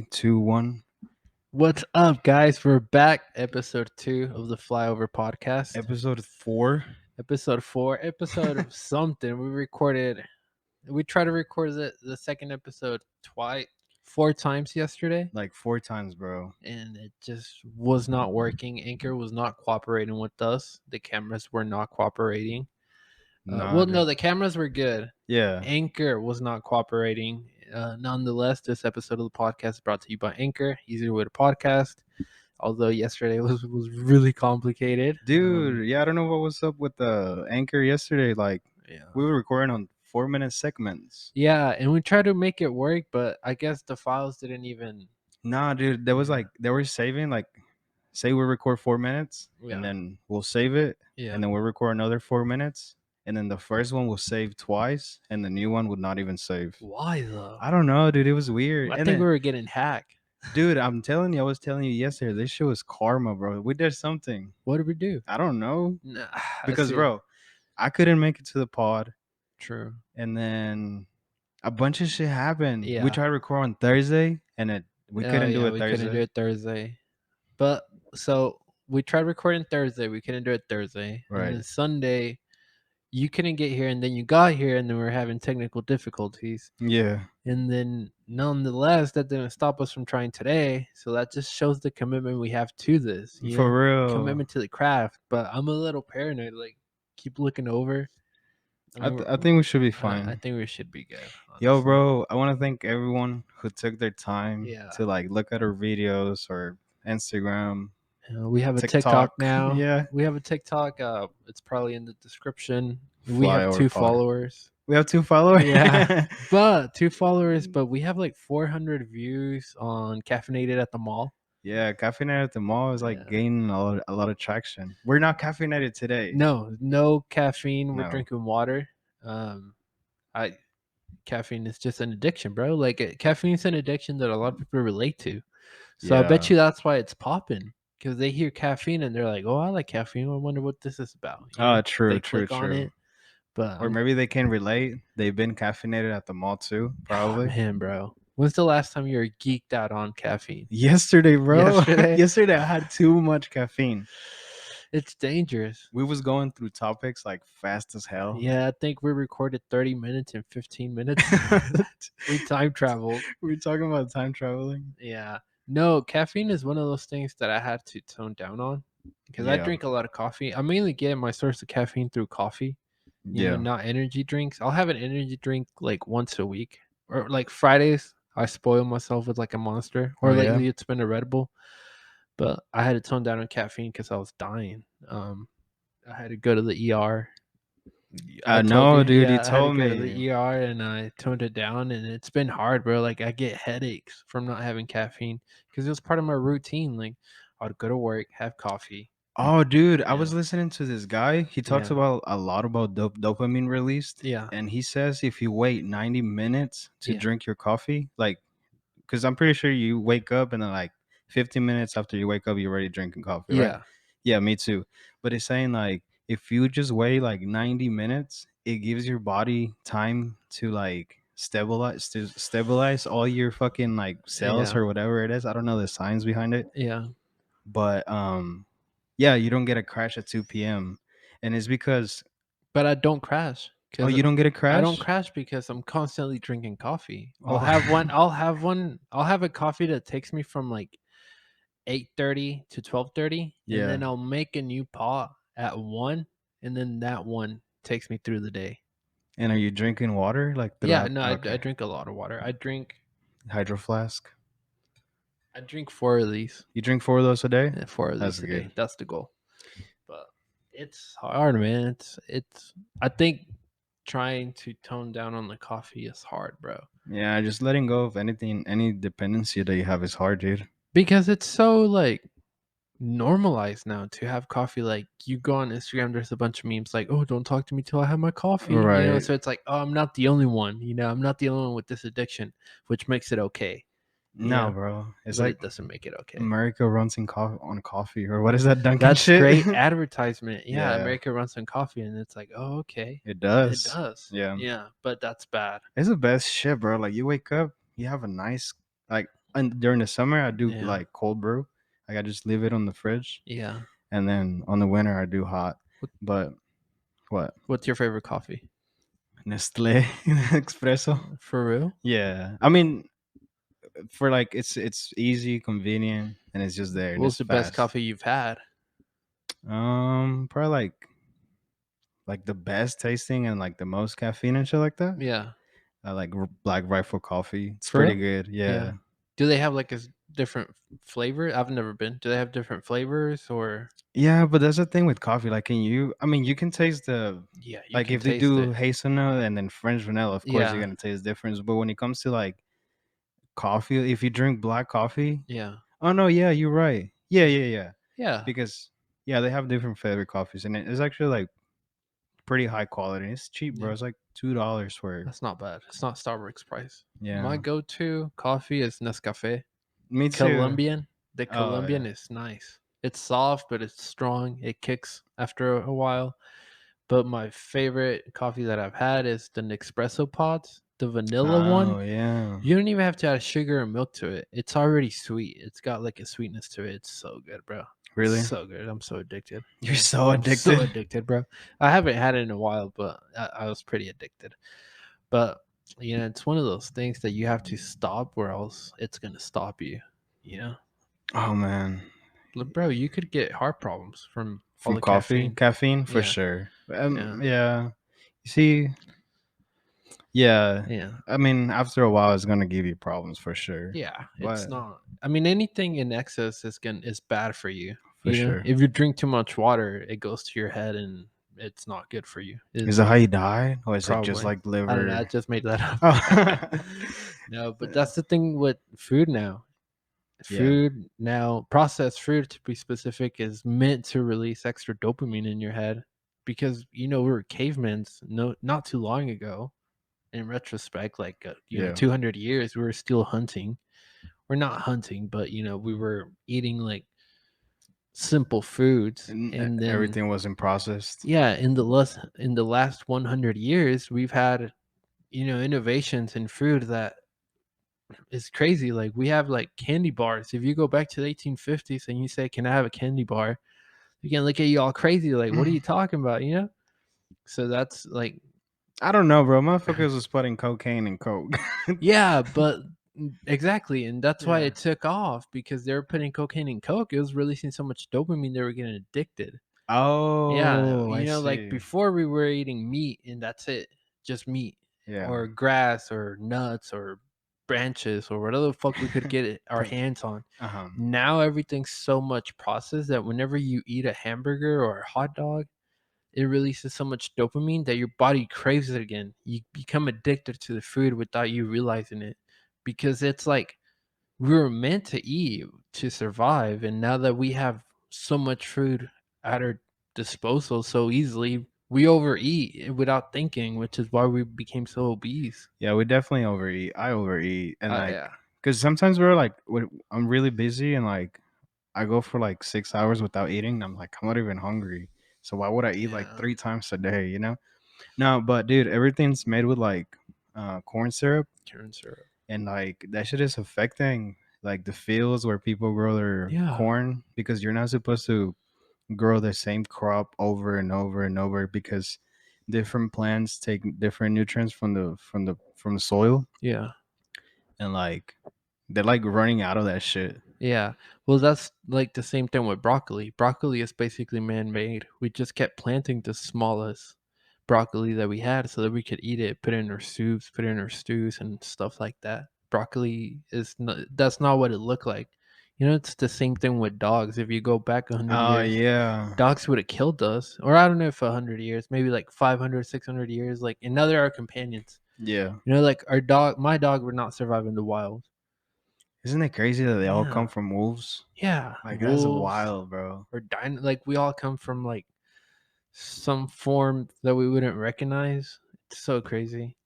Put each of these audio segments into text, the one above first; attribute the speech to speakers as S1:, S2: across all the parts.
S1: 3, 2, 1.
S2: What's up, guys? We're back. Episode 2 of the Flyover Podcast.
S1: Episode 4.
S2: Episode 4. Episode of something. We tried to record the second episode 4 times yesterday,
S1: Like 4 times, bro.
S2: and it just was not working. Anchor was not cooperating with us. The cameras were not cooperating.
S1: Dude.
S2: The cameras were good.
S1: Yeah.
S2: Anchor was not cooperating. Nonetheless, this episode of the podcast is brought to you by Anchor, easier way to podcast. Although yesterday was really complicated.
S1: Dude, I don't know what was up with the Anchor yesterday. Like,
S2: Yeah.
S1: we were recording on 4-minute segments.
S2: Yeah, and we tried to make it work, but I guess the files didn't even.
S1: Nah, dude, there was
S2: Yeah.
S1: like, they were saving, like, say we record 4 minutes,
S2: Yeah.
S1: and then we'll save it,
S2: Yeah.
S1: and then we'll record another 4 minutes, and then the first one will save twice, and the new one would not even save.
S2: Why though?
S1: I don't know, dude. It was weird.
S2: I
S1: And
S2: think
S1: then,
S2: we were getting hacked.
S1: dude, I was telling you yesterday, this shit was karma, bro. We did something.
S2: What did we do?
S1: I don't know.
S2: Nah,
S1: Because,
S2: see.
S1: bro, I couldn't make it to the pod.
S2: True.
S1: And then a bunch of shit happened.
S2: Yeah.
S1: We tried to record on Thursday, and we couldn't do it
S2: we
S1: Thursday.
S2: couldn't do it Thursday. But so we tried recording Thursday. We couldn't do it Thursday.
S1: Right.
S2: And then Sunday, you couldn't get here, and then you got here, and then we were having technical difficulties.
S1: Yeah.
S2: And then, nonetheless, that didn't stop us from trying today. So that just shows the commitment we have to this.
S1: For real.
S2: Commitment to the craft. But I'm a little paranoid. Like, keep looking over.
S1: I think we should be fine.
S2: I think we should be good.
S1: Yo,
S2: honestly.
S1: bro, I want to thank everyone who took their time
S2: Yeah.
S1: to like look at our videos or Instagram.
S2: We have a TikTok
S1: TikTok.
S2: now.
S1: Yeah.
S2: We have a TikTok. It's probably in the description. We have
S1: Flyover
S2: 2
S1: pod.
S2: followers.
S1: We have 2 followers.
S2: Yeah. But 2 followers, but we have like 400 views on Caffeinated at the Mall.
S1: Yeah, caffeinated at the mall is like
S2: Yeah.
S1: gaining a lot of traction. We're not caffeinated today.
S2: No caffeine. We're
S1: No.
S2: drinking water. Caffeine is just an addiction, bro. Like caffeine is an addiction that a lot of people relate to. So I bet
S1: Yeah.
S2: you that's why it's popping, because they hear caffeine and they're like, "Oh, I like caffeine. I wonder what this is about." You know?
S1: True,
S2: They
S1: true,
S2: click on
S1: true.
S2: it. But
S1: Or maybe they can relate. They've been caffeinated at the mall too, probably.
S2: man, bro. When's the last time you were geeked out on caffeine?
S1: Yesterday, bro.
S2: Yesterday?
S1: Yesterday I had too much caffeine.
S2: It's dangerous.
S1: We was going through topics like fast as hell.
S2: Yeah, I think we recorded 30 minutes and 15 minutes. We time traveled.
S1: We're talking about time traveling.
S2: Yeah. No, caffeine is one of those things that I had to tone down on, because I
S1: Yeah.
S2: drink a lot of coffee. I mainly get my source of caffeine through coffee. You know, not energy drinks. I'll have an energy drink like once a week, or like Fridays. I spoil myself with like a Monster, or
S1: Oh, yeah?
S2: lately it's been a Red Bull. But I had to tone down on caffeine because I was dying. I had to go to the ER.
S1: I know, dude.
S2: Yeah,
S1: You
S2: I had to
S1: told
S2: go to
S1: me.
S2: the ER, and I toned it down, and it's been hard, bro. Like, I get headaches from not having caffeine because it was part of my routine. Like, I would go to work, have coffee.
S1: Oh, dude, I
S2: Yeah.
S1: was listening to this guy. He talks
S2: Yeah.
S1: about a lot about dopamine released.
S2: Yeah.
S1: And he says if you wait 90 minutes to
S2: Yeah.
S1: drink your coffee, like, because I'm pretty sure you wake up and then like 15 minutes after you wake up, you're already drinking coffee, right?
S2: Yeah.
S1: Yeah, me too. But it's saying like if you just wait like 90 minutes, it gives your body time to like stabilize all your fucking like cells
S2: Yeah.
S1: or whatever it is. I don't know the science behind it.
S2: Yeah.
S1: But yeah, you don't get a crash at 2 p.m. And it's because
S2: But I don't crash.
S1: oh, you don't get a crash?
S2: I don't crash because I'm constantly drinking coffee.
S1: Oh.
S2: I'll have a coffee that takes me from like 8:30 to 12:30,
S1: Yeah.
S2: and then I'll make a new pot at 1, and then that one takes me through the day.
S1: And are you drinking water like
S2: Yeah,
S1: throughout-
S2: no,
S1: okay.
S2: I drink a lot of water. I drink
S1: Hydro flask?
S2: 4 of these.
S1: You drink 4 of those a day?
S2: 4 of
S1: That's
S2: these a day.
S1: good.
S2: That's the goal. But it's hard, man. It's I think trying to tone down on the coffee is hard, bro.
S1: Yeah, just letting go of anything, any dependency that you have is hard, dude.
S2: Because it's so like normalized now to have coffee. Like, you go on Instagram, there's a bunch of memes like, "Oh, don't talk to me till I have my coffee." You know,
S1: Right.
S2: so it's like, oh, I'm not the only one. You know, I'm not the only one with this addiction, which makes it okay.
S1: No,
S2: Yeah.
S1: bro. It's
S2: But
S1: like
S2: it doesn't make it okay.
S1: America runs on coffee, or what is that Dunkin'
S2: That's
S1: shit?
S2: great advertisement. Yeah,
S1: Yeah.
S2: America runs on coffee, and it's like, oh, okay.
S1: It does.
S2: It does.
S1: Yeah.
S2: Yeah, but that's bad.
S1: It's the best shit, bro. Like you wake up, you have a nice, like and during the summer I do
S2: Yeah.
S1: like cold brew. Like I just leave it on the fridge,
S2: Yeah.
S1: and then on the winter I do hot.
S2: What,
S1: But what?
S2: what's your favorite coffee?
S1: Nestle espresso.
S2: For real?
S1: Yeah, I mean, for like it's easy, convenient, and it's just there and
S2: What's
S1: it's
S2: the best
S1: fast.
S2: coffee you've had?
S1: Probably like the best tasting and like the most caffeine and shit like that.
S2: Yeah.
S1: I like Black Rifle coffee. It's
S2: For
S1: pretty
S2: real?
S1: good.
S2: Yeah.
S1: Yeah.
S2: Do they have like a different flavor? I've never been. Do they have different flavors or?
S1: Yeah, but that's the thing with coffee. Like, can you? I mean, you can taste the
S2: Yeah, you
S1: like
S2: can
S1: if they
S2: taste
S1: do
S2: it.
S1: hazelnut and then French vanilla, of course you're
S2: Yeah.
S1: gonna taste difference. But when it comes to like coffee, if you drink black coffee,
S2: Yeah.
S1: oh no, yeah, you're right. Yeah, yeah, yeah.
S2: Yeah.
S1: Because yeah, they have different favorite coffees, and it's actually like pretty high quality. It's cheap, bro.
S2: Yeah.
S1: It's like $2 for
S2: That's not bad. It's not Starbucks price. My
S1: yeah.
S2: go-to coffee is Nescafe.
S1: Me too.
S2: Colombian. The
S1: Oh
S2: Colombian
S1: yeah.
S2: is nice. It's soft, but it's strong. It kicks after a while. But my favorite coffee that I've had is the Nespresso pods, the vanilla one.
S1: Oh yeah.
S2: You don't even have to add sugar or milk to it. It's already sweet. It's got like a sweetness to it. It's so good, bro.
S1: Really?
S2: So good. I'm so addicted.
S1: You're
S2: Yeah,
S1: so
S2: I'm so
S1: addicted.
S2: addicted, bro. I haven't had it in a while, but I was pretty addicted. But it's one of those things that you have to stop, or else it's gonna stop you. You know,
S1: Oh man.
S2: Look, bro, you could get heart problems from all
S1: From
S2: the
S1: coffee?
S2: caffeine.
S1: Caffeine for
S2: Yeah,
S1: sure.
S2: yeah,
S1: Yeah. You see, yeah.
S2: yeah.
S1: I mean, after a while, it's gonna give you problems for sure.
S2: Yeah, it's
S1: But
S2: not. I mean, anything in excess is bad for you.
S1: for
S2: You know,
S1: sure.
S2: if you drink too much water, it goes to your head and it's not good for you.
S1: Is
S2: It's
S1: that how you died, or is it just
S2: probably.
S1: like
S2: I don't know. I
S1: liver?
S2: just made that up.
S1: Oh.
S2: No, but that's the thing with food now.
S1: Yeah.
S2: Food now, processed food to be specific, is meant to release extra dopamine in your head because we were cavemen no not too long ago. In retrospect, like
S1: Yeah.
S2: 200 years, we were still hunting. We're not hunting, but we were eating like simple foods,
S1: And
S2: and then
S1: everything wasn't processed.
S2: yeah, in the last 100 years, we've had innovations in food that is crazy. Like we have like candy bars. If you go back to the 1850s and you say, "Can I have a candy bar?" You can look at you all crazy, like, "What are you talking about?" So that's like,
S1: I don't know, bro. Motherfuckers was putting cocaine in coke.
S2: yeah, but exactly, and that's why
S1: Yeah.
S2: it took off because they were putting cocaine in coke. It was releasing so much dopamine they were getting addicted. Yeah,
S1: Oh, I
S2: like
S1: see.
S2: before we were eating meat and that's it, just meat
S1: Yeah.
S2: or grass or nuts or branches or whatever the fuck we could get our hands on.
S1: Uh-huh.
S2: Now everything's so much processed that whenever you eat a hamburger or a hot dog, it releases so much dopamine that your body craves it again. You become addicted to the food without you realizing it because it's like we were meant to eat to survive, and now that we have so much food at our disposal so easily, we overeat without thinking, which is why we became so obese.
S1: Yeah, we definitely overeat. I overeat, and like,
S2: Yeah,
S1: cause sometimes we're like, I'm really busy, and like, I go for like 6 hours without eating. And I'm like, I'm not even hungry. So why would I eat like
S2: yeah,
S1: 3 times a day? No, but dude, everything's made with like corn syrup,
S2: corn syrup.
S1: and like that shit is affecting like the fields where people grow their
S2: Yeah,
S1: corn because you're not supposed to grow the same crop over and over and over because different plants take different nutrients from the soil,
S2: yeah.
S1: and like they're like running out of that shit.
S2: Yeah. Well, that's like the same thing with broccoli. Broccoli is basically man-made. We just kept planting the smallest broccoli that we had so that we could eat it, put it in our soups, put it in our stews and stuff like that. Broccoli is not, that's not what it looked like. It's the same thing with dogs. If you go back 100
S1: Oh
S2: years,
S1: yeah.
S2: dogs would have killed us. Or I don't know if 100 years, maybe like 500, 600 years. Like, and now they're our companions.
S1: Yeah.
S2: Like my dog would not survive in the wild.
S1: Isn't it crazy that they all come
S2: Yeah.
S1: from wolves?
S2: Yeah.
S1: Like that's
S2: Wolves,
S1: wild, bro.
S2: or like we all come from like some form that we wouldn't recognize. It's so crazy.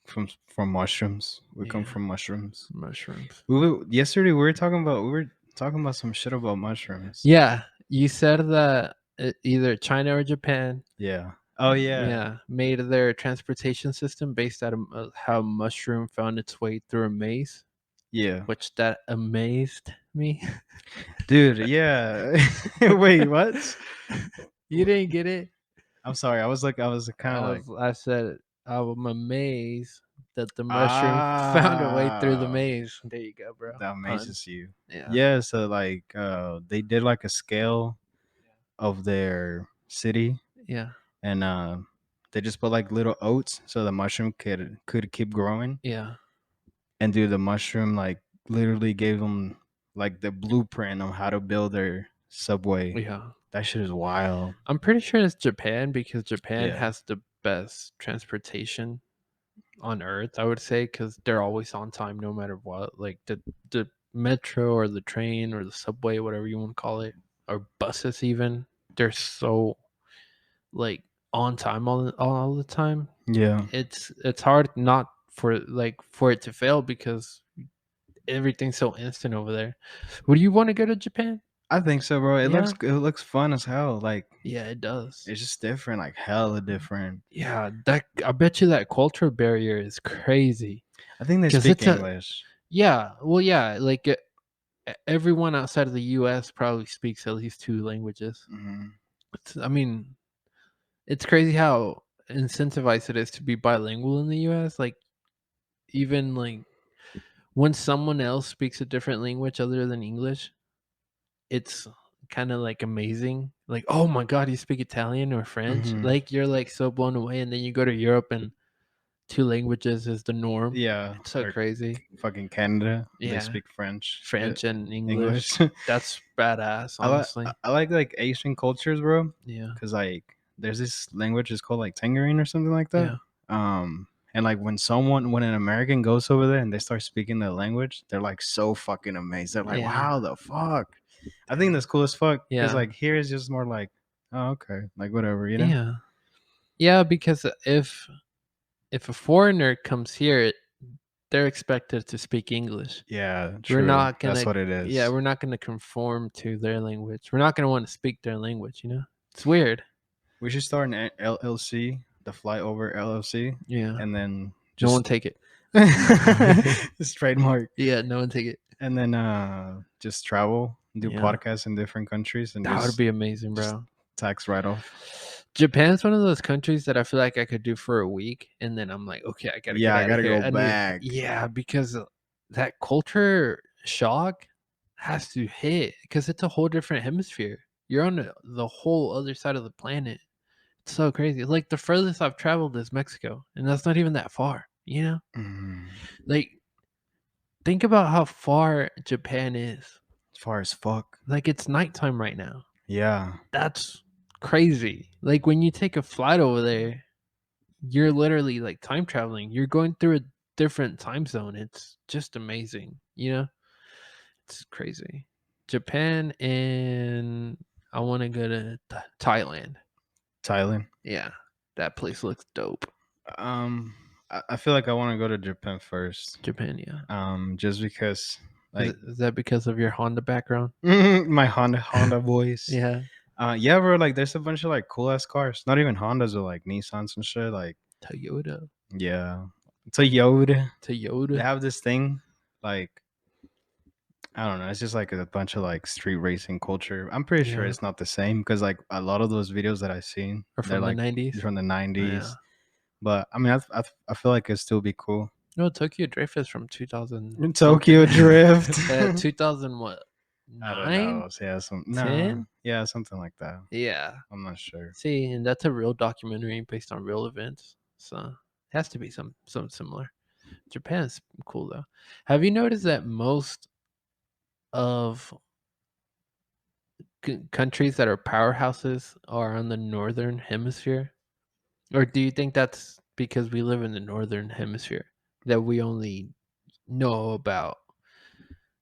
S1: From mushrooms. We come
S2: Yeah,
S1: from mushrooms.
S2: mushrooms.
S1: Yesterday we were talking about some shit about mushrooms.
S2: Yeah, you said that either China or Japan,
S1: Yeah. Oh yeah.
S2: yeah, made their transportation system based out of how mushroom found its way through a maze.
S1: Yeah.
S2: which that amazed me.
S1: Dude, yeah. Wait, what?
S2: You didn't get it?
S1: I'm sorry. I was kind of like,
S2: I said I'm amazed that the mushroom found a way through the
S1: ah,
S2: maze. There you go, bro.
S1: that
S2: Puns.
S1: amazes you.
S2: Yeah.
S1: Yeah, so like they did like a scale of their city,
S2: Yeah.
S1: and they just put like little oats so the mushroom could keep growing.
S2: Yeah.
S1: And dude, the mushroom like literally gave them like the blueprint on how to build their subway.
S2: Yeah.
S1: That shit is wild.
S2: I'm pretty sure it's Japan because Japan
S1: Yeah.
S2: has the best transportation on earth, I would say, because they're always on time no matter what. Like the metro or the train or the subway, whatever you want to call it, or buses even, they're so like on time all the time.
S1: Yeah.
S2: It's hard not for it to fail because everything's so instant over there. Would you want to go to Japan?
S1: I think so, bro.
S2: Yeah.
S1: It looks fun as hell. Like
S2: Yeah, it does.
S1: it's just different, like hella different.
S2: Yeah, that I bet you that cultural barrier is crazy
S1: I think they
S2: because
S1: speak
S2: it's a
S1: English.
S2: yeah. Well, yeah, like everyone outside of the U.S. probably speaks at least two languages.
S1: Hmm.
S2: I mean, it's crazy how incentivized it is to be bilingual in the U.S. Like even like when someone else speaks a different language other than English, it's kind of like amazing. Like, oh my god, you speak Italian or French?
S1: Hmm.
S2: Like you're like so blown away, and then you go to Europe and two languages is the norm.
S1: Yeah,
S2: It's so
S1: or
S2: crazy.
S1: fucking Canada. They
S2: Yeah,
S1: speak French,
S2: French and English.
S1: English.
S2: That's badass, honestly.
S1: I like Asian cultures, bro.
S2: Yeah,
S1: Cause like there's this language it's called like Tangerine or something like that.
S2: yeah,
S1: And like when an American goes over there and they start speaking the language, they're like so fucking amazed. They're like,
S2: yeah,
S1: wow, the fuck. I think that's cool as fuck. Cause
S2: yeah,
S1: like here is just more like, oh okay, like whatever, you know.
S2: yeah, yeah. Because if a foreigner comes here, they're expected to speak English.
S1: Yeah,
S2: We're
S1: true.
S2: not
S1: That's
S2: gonna,
S1: what it
S2: yeah,
S1: is.
S2: we're not gonna conform to their language. We're not gonna want to speak their language. It's weird.
S1: We should start an LLC, the Flyover LLC,
S2: Yeah,
S1: and then
S2: no one
S1: just
S2: take it.
S1: just trademark,
S2: Yeah, no one take it.
S1: and then just travel, do
S2: Yeah,
S1: podcasts in different countries, and
S2: that would be amazing,
S1: just
S2: bro.
S1: tax write off.
S2: Japan's one of those countries that I feel like I could do for a week, and then I'm like, okay, I gotta get
S1: Yeah, I
S2: out of
S1: gotta
S2: here.
S1: go back.
S2: Yeah, because that culture shock has to hit because it's a whole different hemisphere. You're on the whole other side of the planet. It's so crazy. Like the furthest I've traveled is Mexico, and that's not even that far.
S1: Mm,
S2: Like think about how far Japan is.
S1: as far as fuck.
S2: Like it's nighttime right now.
S1: Yeah.
S2: That's crazy. Like when you take a flight over there, you're literally like time traveling. You're going through a different time zone. It's just amazing. It's crazy. Japan and I want to go to Thailand.
S1: Thailand.
S2: Yeah, that place looks dope.
S1: Um, I feel like I want to go to Japan first.
S2: Japan, yeah.
S1: Just because like
S2: Is that because of your Honda background?
S1: my Honda voice.
S2: Yeah,
S1: Yeah, bro. Like, there's a bunch of like cool ass cars. Not even Hondas or like Nissans and shit. Like,
S2: Toyota.
S1: yeah, Toyota. They
S2: Toyota.
S1: have this thing, like I don't know. It's just like a bunch of like street racing culture. I'm pretty sure
S2: Yeah,
S1: it's not the same because like a lot of those videos that I've seen,
S2: or
S1: they're
S2: from the
S1: like
S2: 90s.
S1: from the
S2: Yeah.
S1: '90s. But I mean, I feel like it'd still be cool.
S2: No, Tokyo Drift is from 2000 something.
S1: Tokyo Drift.
S2: 2000 what?
S1: I don't know.
S2: 9?
S1: Yeah,
S2: 10?
S1: yeah, something like that.
S2: Yeah.
S1: I'm not sure.
S2: See, and that's a real documentary based on real events. So it has to be some similar. Japan's cool though. Have you noticed that most of countries that are powerhouses are on the northern hemisphere? Or do you think that's because we live in the northern hemisphere that we only know about,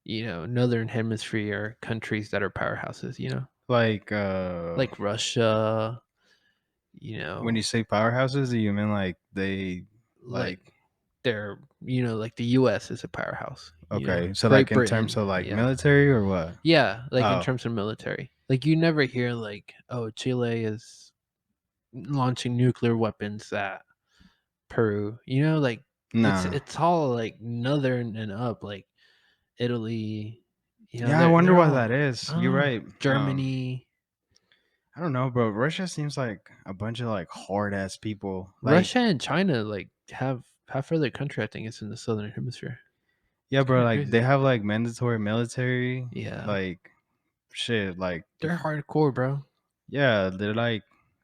S2: northern hemisphere countries that are powerhouses?
S1: Like
S2: Like Russia, you
S1: when
S2: know,
S1: you say powerhouses, do you mean like
S2: like
S1: like
S2: like the US is a powerhouse,
S1: okay, so like
S2: Great
S1: in terms
S2: Britain,
S1: of like
S2: yeah.
S1: military or what?
S2: Yeah, like in
S1: Oh,
S2: terms of military. Like you never hear like, oh, Chile is launching nuclear weapons at Peru. Like it's
S1: nah.
S2: it's all like northern and up. Like Italy. You know,
S1: Yeah, I wonder
S2: they're
S1: why
S2: all
S1: that is.
S2: I don't
S1: You're
S2: know,
S1: right.
S2: Germany,
S1: I don't know, bro. Russia seems like a bunch of like hard ass people. Like,
S2: Russia and China like have half of their country. I think it's in the southern hemisphere.
S1: yeah,
S2: It's kind
S1: bro.
S2: of
S1: Like they
S2: crazy.
S1: have like mandatory military.
S2: Yeah,
S1: Like shit. Like
S2: they're hardcore, bro.
S1: yeah, they're like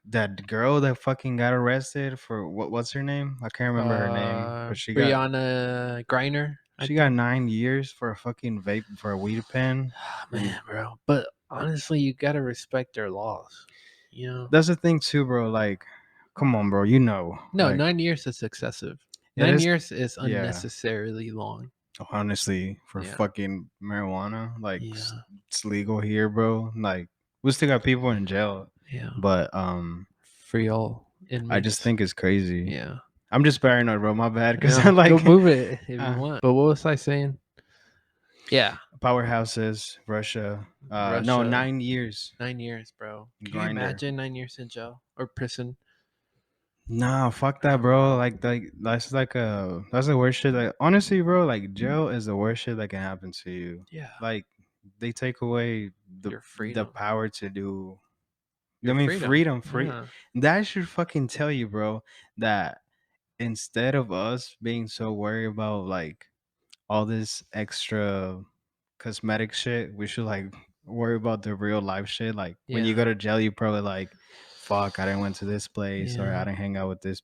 S1: that girl that fucking got arrested for what's her name? I can't remember her name, but
S2: Brianna Griner, I
S1: she got
S2: think.
S1: 9 years for a fucking vape for a weed pen. And
S2: Man, bro. But honestly, you gotta respect their laws. You know.
S1: that's the thing too, bro. Like, come on, bro. You know,
S2: No,
S1: like
S2: 9 years is excessive.
S1: it
S2: 9
S1: is.
S2: years is
S1: Yeah,
S2: unnecessarily long.
S1: honestly, for
S2: Yeah.
S1: fucking marijuana, like
S2: Yeah.
S1: it's legal here, bro. Like we still got people in jail,
S2: Yeah.
S1: but
S2: Free all
S1: I just
S2: inmates.
S1: think it's crazy.
S2: Yeah.
S1: I'm just paranoid, bro. My bad, because I
S2: Yeah. Go
S1: like
S2: move it if you
S1: uh,
S2: want. But what was I saying? Yeah.
S1: powerhouses, Russia. No,
S2: Russia.
S1: 9 years
S2: 9 years, bro. Can you
S1: grinder.
S2: imagine 9 years in jail or prison?
S1: Nah, fuck
S2: I
S1: that,
S2: don't
S1: bro.
S2: know.
S1: Like that's the worst shit. Like honestly, bro, like jail is the worst shit that can happen to you.
S2: Yeah.
S1: Like they take away
S2: Your
S1: the
S2: freedom.
S1: power to do. I
S2: Your
S1: mean,
S2: freedom.
S1: freedom, free.
S2: Yeah.
S1: That should fucking tell you, bro, that instead of us being so worried about like all this extra cosmetic shit, we should like worry about the real life shit. Like when you
S2: Yeah.
S1: go to jail, you probably like, fuck, I didn't went to this place or I
S2: Yeah.
S1: didn't hang out with this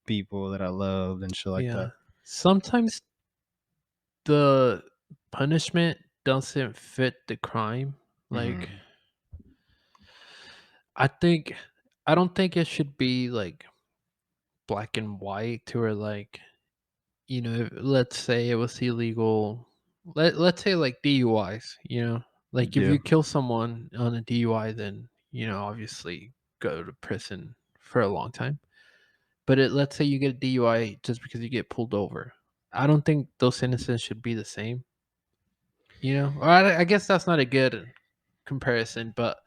S1: people that I loved and shit like
S2: Yeah.
S1: that.
S2: Sometimes the punishment doesn't fit the crime. Like
S1: Hmm.
S2: I think I don't think it should be like black and white to where like let's say it was illegal. Let's say like DUIs, like if
S1: Yeah.
S2: you kill someone on a DUI, then obviously go to prison for a long time. But let's say you get a DUI just because you get pulled over. I don't think those sentences should be the same. Or I guess that's not a good comparison, but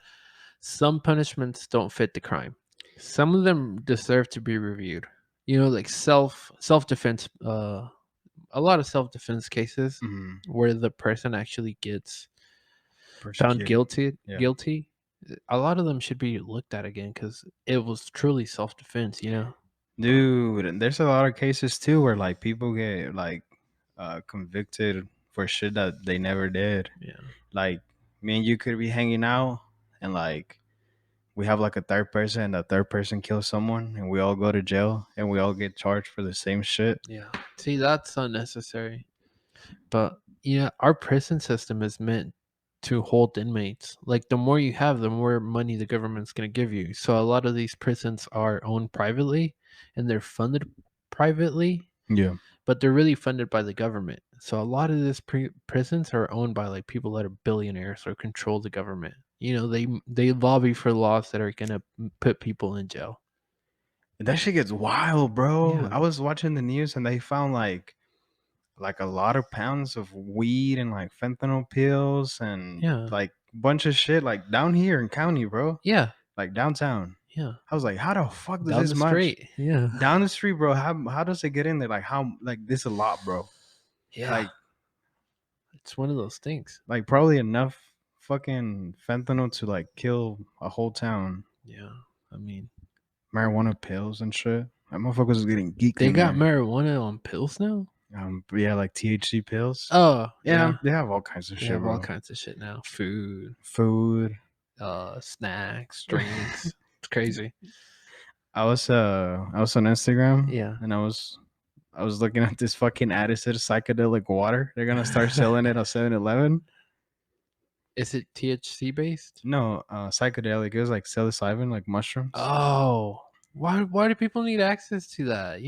S2: some punishments don't fit the crime. Some of them deserve to be reviewed. Like self defense. A lot of self defense cases
S1: Hmm.
S2: where the person actually gets found
S1: Persecuted.
S2: guilty.
S1: Yeah.
S2: Guilty. A lot of them should be looked at again because it was truly self defense.
S1: Dude, and there's a lot of cases too where like people get like convicted for shit that they never did.
S2: Yeah.
S1: Like me and you could be hanging out and like we have like a third person and the third person kills someone and we all go to jail and we all get charged for the same shit.
S2: Yeah. See, that's unnecessary. But our prison system is meant to hold inmates. Like the more you have, the more money the government's going to give you. So a lot of these prisons are owned privately and they're funded privately,
S1: Yeah.
S2: but they're really funded by the government. So a lot of these prisons are owned by like people that are billionaires or control the government. They lobby for laws that are going to put people in jail.
S1: And that shit gets wild, bro.
S2: Yeah.
S1: I was watching the news and they found like a lot of pounds of weed and like fentanyl pills and
S2: Yeah.
S1: like bunch of shit like down here in county, bro.
S2: Yeah.
S1: Like downtown.
S2: Yeah.
S1: I was like, how the fuck does
S2: Down
S1: this
S2: the
S1: much
S2: street. Yeah.
S1: down the street, bro? How does it get in there? Like how like this a lot, bro?
S2: Yeah.
S1: Like
S2: It's one of those things.
S1: like probably enough fucking fentanyl to like kill a whole town.
S2: Yeah. I mean,
S1: Marijuana pills and shit. That motherfuckers was getting geeked
S2: they
S1: in
S2: got
S1: there.
S2: marijuana on pills now?
S1: But yeah, like THC pills.
S2: Oh,
S1: Yeah,
S2: yeah.
S1: they have all kinds of
S2: They
S1: shit,
S2: have all
S1: bro.
S2: kinds of shit now. Food,
S1: Food.
S2: snacks, drinks. It's crazy.
S1: I was on Instagram
S2: Yeah.
S1: and I was looking at this fucking ad. It said psychedelic water. They're gonna start selling it on 7-Eleven.
S2: Is it THC based?
S1: No, psychedelic. It was like psilocybin, like mushrooms.
S2: Oh. Why do people need access to that,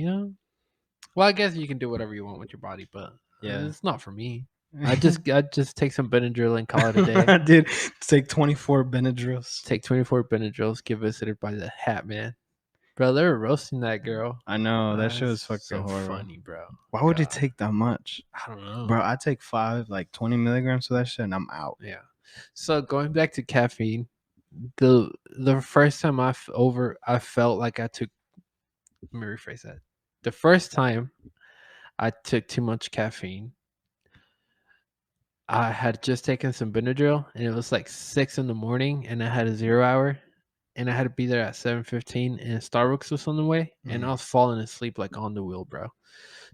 S2: Well, I guess you can do whatever you want with your body, but
S1: Yeah.
S2: it's not for me. I just take some Benadryl and call it a day.
S1: I did take 24 Benadryls.
S2: Take 24 Benadryls, get visited by the hat man. Bro, they were roasting that girl.
S1: I know that shit
S2: That's
S1: was fucking
S2: so
S1: horrible.
S2: funny, bro.
S1: Why would it
S2: God,
S1: take that much,
S2: I don't know.
S1: bro? I take 5, like 20 milligrams of that shit, and I'm out.
S2: Yeah. So going back to caffeine, the first time I felt like I took. Let me rephrase that. The first time I took too much caffeine, I had just taken some Benadryl, and it was like 6 in the morning, and I had a 0 hour, and I had to be there at 7:15, and Starbucks was on the way, and I
S1: Mhm.
S2: was falling asleep, like, on the wheel, bro.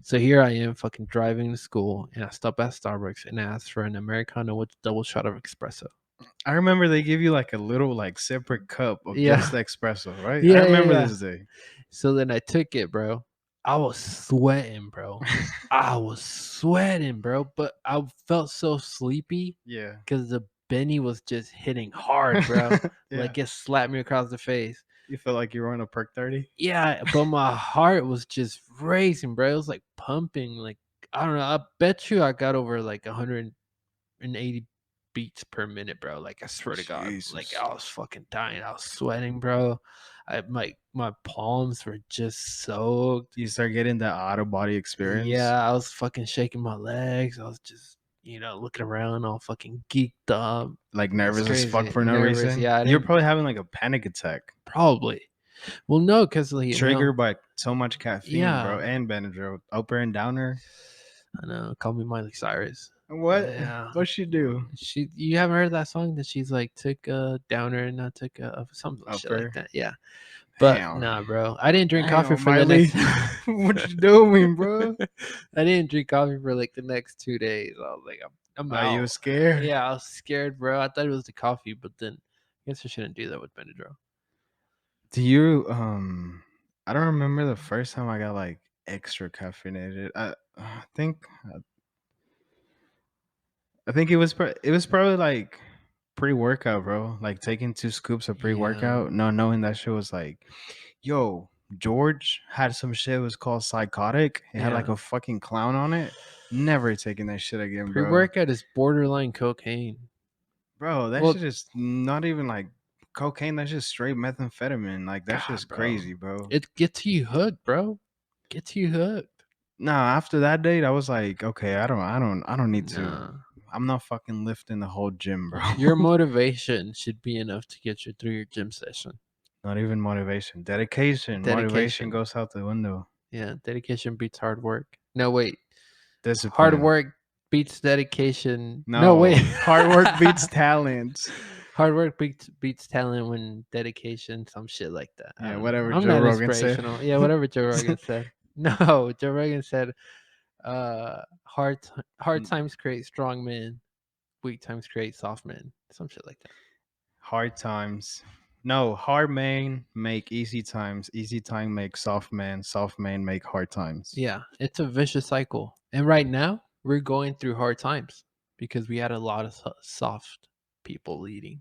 S2: So here I am fucking driving to school, and I stop at Starbucks, and I ask for an Americano with double shot of espresso.
S1: I remember they give you like a little like separate cup of just
S2: Yeah.
S1: espresso, right? I
S2: Yeah, yeah,
S1: remember
S2: yeah.
S1: this day.
S2: So then I took it, bro. I was sweating, bro. I was sweating, bro, but I felt so sleepy
S1: Yeah.
S2: because the Benny was just hitting hard, bro.
S1: Yeah.
S2: Like it slapped me across the face.
S1: You felt like you were on a perk 30?
S2: Yeah, but my heart was just racing, bro. It was like pumping. Like, I don't know. I bet you I got over like 180 beats per minute, bro. Like, I swear to God. Like,
S1: Jesus.
S2: I was fucking dying. I was sweating, bro. My palms were just soaked.
S1: You start getting that out of body experience,
S2: Yeah, I was fucking shaking my legs. I was just, looking around all fucking geeked up.
S1: like
S2: It's
S1: nervous as fuck
S2: crazy.
S1: for no
S2: Nervous.
S1: reason.
S2: Yeah, I
S1: You're
S2: didn't
S1: probably having like a panic attack
S2: probably. Well, no, because
S1: triggered by so much caffeine, bro,
S2: yeah,
S1: and Benadryl, upper and downer.
S2: I know. Call me Miley Cyrus.
S1: What?
S2: Yeah.
S1: What she do?
S2: You haven't heard that song that she's like took a downer and not took a some shit like
S1: Upper.
S2: that. Yeah. But
S1: Damn.
S2: nah, bro. I didn't drink coffee
S1: Damn,
S2: for the
S1: Miley.
S2: next
S1: What you doing, bro?
S2: I didn't drink coffee for like the next 2 days. I was like, I'm
S1: Are you
S2: out.
S1: scared?
S2: Yeah, I was scared, bro. I thought it was the coffee, but then I guess I shouldn't do that with Benadryl.
S1: Do you I don't remember the first time I got like extra caffeinated. I think I think it was probably like pre-workout, bro. Like taking 2 scoops of
S2: Yeah.
S1: pre-workout, no knowing that shit was like, yo, George had some shit. It was called psychotic. It had like
S2: Yeah.
S1: a fucking clown on it. Never taking that shit again, bro.
S2: Pre-workout is borderline cocaine.
S1: Bro, that
S2: Well,
S1: shit is not even like cocaine. That's just straight methamphetamine. Like that's
S2: God,
S1: just
S2: bro.
S1: crazy, bro.
S2: It gets you hooked, bro. Gets you hooked.
S1: Nah, after that date, I was like, okay, I don't need to.
S2: Nah.
S1: I'm not fucking lifting the whole gym, bro.
S2: Your motivation should be enough to get you through your gym session.
S1: Not even motivation. Dedication. Motivation
S2: Dedication.
S1: goes out the window.
S2: Yeah, dedication beats hard work. No, wait. Hard
S1: Discipline.
S2: work beats dedication. No, wait.
S1: No. Hard work beats talent.
S2: Hard work beats talent when dedication, some shit like that. I
S1: Yeah,
S2: don't know.
S1: whatever
S2: I'm
S1: Joe
S2: not
S1: Rogan said.
S2: inspirational. Yeah, whatever Joe Rogan said. No, Joe Rogan said, hard times create strong men, weak times create soft men. Some shit like that.
S1: Hard times. No, hard man make easy times. Easy time make soft man make hard times.
S2: Yeah, it's a vicious cycle. And right now, we're going through hard times because we had a lot of soft people leading,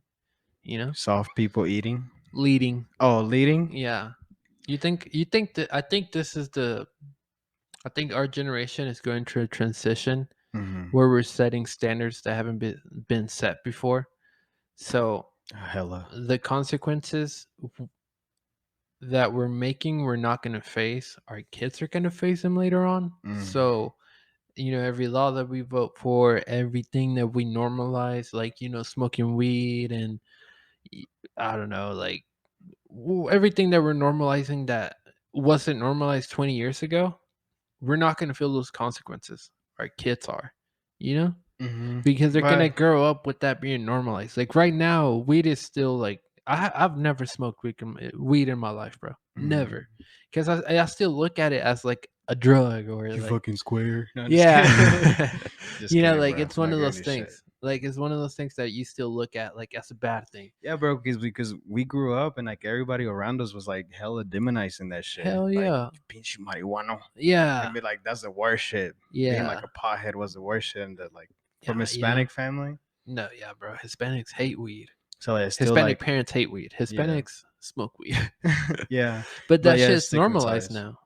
S2: you know?
S1: Soft people eating.
S2: Leading.
S1: Oh, leading?
S2: Yeah. You think that I think this is the I think our generation is going through a transition
S1: Mm-hmm.
S2: where we're setting standards that haven't been set before. So
S1: Hella.
S2: the consequences that we're making, we're not going to face. Our kids are going to face them later on.
S1: Mm.
S2: So every law that we vote for, everything that we normalize, like, smoking weed and y- I don't know, like everything that we're normalizing that wasn't normalized 20 years ago, we're not going to feel those consequences. Our kids are, you know,
S1: Mm-hmm.
S2: because they're going to
S1: But
S2: grow up with that being normalized. Like right now, weed is still like, I've never smoked weed in my life, bro.
S1: mm,
S2: Never. Because I still look at it as like a drug or
S1: you
S2: like,
S1: fucking square. No, I'm just kidding.
S2: yeah.
S1: Just kidding,
S2: Like
S1: bro.
S2: it's one
S1: Not
S2: of those
S1: granny shit.
S2: things. Like it's one of those things that you still look at like as a bad thing.
S1: Yeah, bro, because we grew up and like everybody around us was like hella demonizing that shit.
S2: Hell
S1: Like
S2: yeah.
S1: pinche marihuana.
S2: Yeah.
S1: And be like, that's the worst shit. Being like
S2: Yeah.
S1: a pothead was the worst shit and like from
S2: Yeah,
S1: Hispanic family.
S2: No, yeah, bro. Hispanics hate weed.
S1: So it's still
S2: Hispanic
S1: like
S2: parents hate weed.
S1: yeah.
S2: Hispanics smoke weed.
S1: Yeah.
S2: But
S1: But
S2: that
S1: yeah, it's
S2: shit's normalized
S1: stigmatized.
S2: now.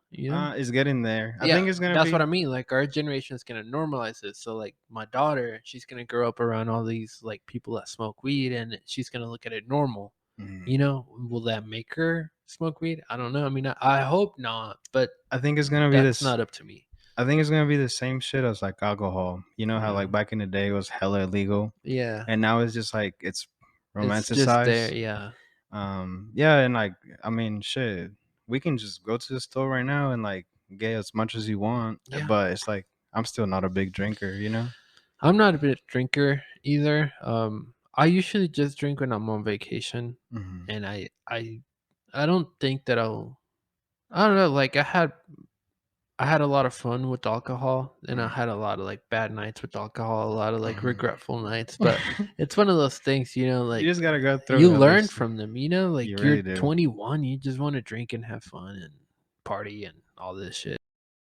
S1: It's getting there. I
S2: Yeah,
S1: think it's gonna
S2: that's what
S1: be
S2: I mean. Like our generation is gonna normalize it. So like my daughter, she's gonna grow up around all these like people that smoke weed, and she's gonna look at it normal.
S1: Mhm.
S2: Will that make her smoke weed? I don't know. I mean, I hope not, but
S1: I think it's gonna be
S2: that's
S1: this
S2: not up to me.
S1: I think it's gonna be the same shit as like alcohol. You know how
S2: Yeah,
S1: like back in the day it was hella illegal
S2: yeah.
S1: and now it's just like it's
S2: It's just there.
S1: romanticized.
S2: Yeah,
S1: Yeah, and like I mean shit. We can just go to the store right now and like get as much as you want.
S2: yeah.
S1: But it's like I'm still not a big drinker, you know?
S2: I'm not a big drinker either. I usually just drink when I'm on vacation,
S1: Mhm.
S2: and I don't think that I don't know. Like I had a lot of fun with alcohol, and I
S1: Mhm.
S2: had a lot of like bad nights with alcohol, a lot of like
S1: Mhm.
S2: regretful nights. But it's one of those things,
S1: You
S2: like
S1: just gotta go through
S2: you
S1: it at
S2: learn
S1: least.
S2: from them.
S1: You
S2: Like you're
S1: really do.
S2: 21, you just want to drink and have fun and party and all this shit.